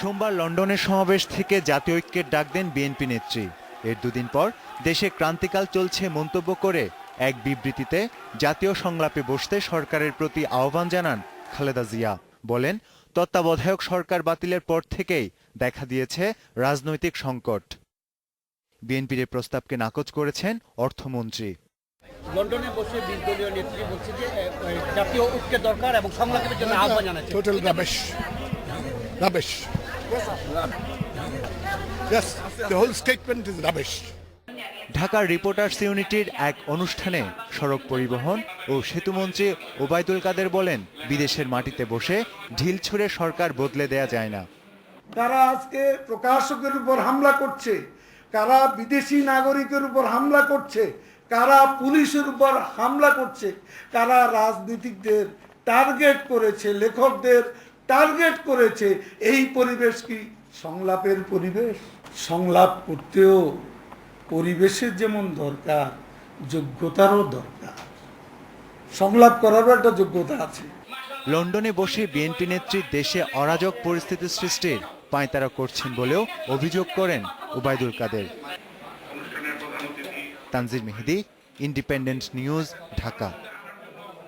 সোমবার লন্ডনের সমাবেশ থেকে জাতীয় ঐক্যের ডাক দেন বিএনপি নেত্রী। এর দুদিন পর দেশে ক্রান্তিকাল চলছে মন্তব্য করে এক বিবৃতিতে জাতীয় সংলাপে বসতে সরকারের প্রতি আহ্বান জানান খালেদা জিয়া। বলেন, তত্ত্বাবধায়ক সরকার বাতিলের পর থেকেই দেখা দিয়েছে রাজনৈতিক সংকট। বিএনপির এই প্রস্তাবকে নাকচ করেছেন অর্থমন্ত্রী। লন্ডনে বসে 20 দলীয় নেত্রী বলছে যে জাতীয় ঐক্য দরকার এবং সংলাপের জন্য আহ্বান জানাচ্ছে। Total rubbish. Rubbish. Yes, the whole statement is rubbish. ঢাকার রিপোর্টার্স ইউনিটির এক অনুষ্ঠানে সড়ক পরিবহন ও সেতুমন্ত্রী ওবায়দুল কাদের বলেন, বিদেশের মাটিতে বসে ঢিল ছুঁড়ে সরকার বদলে দেয়া যায় না। কারা আজকে প্রকাশকের উপর হামলা করছে, কারা বিদেশি নাগরিকের উপর হামলা করছে, কারা পুলিশের উপর হামলা করছে, কারা রাজনীতিকদের টার্গেট করেছে, লেখকদের টার্গেট করেছে, এই পরিবেশ কি সংলাপের পরিবেশ? সংলাপ করতেও পরিবেশের যেমন দরকার, যোগ্যতারও দরকার। সংলাপ করারও একটা যোগ্যতা আছে। লন্ডনে বসে বিএনপি নেত্রী দেশে অরাজক পরিস্থিতি সৃষ্টির পাঁয়তারা করছেন বলেও অভিযোগ করেন ওবায়দুল কাদের। তানজির মেহেদি, ইন্ডিপেন্ডেন্ট নিউজ, ঢাকা।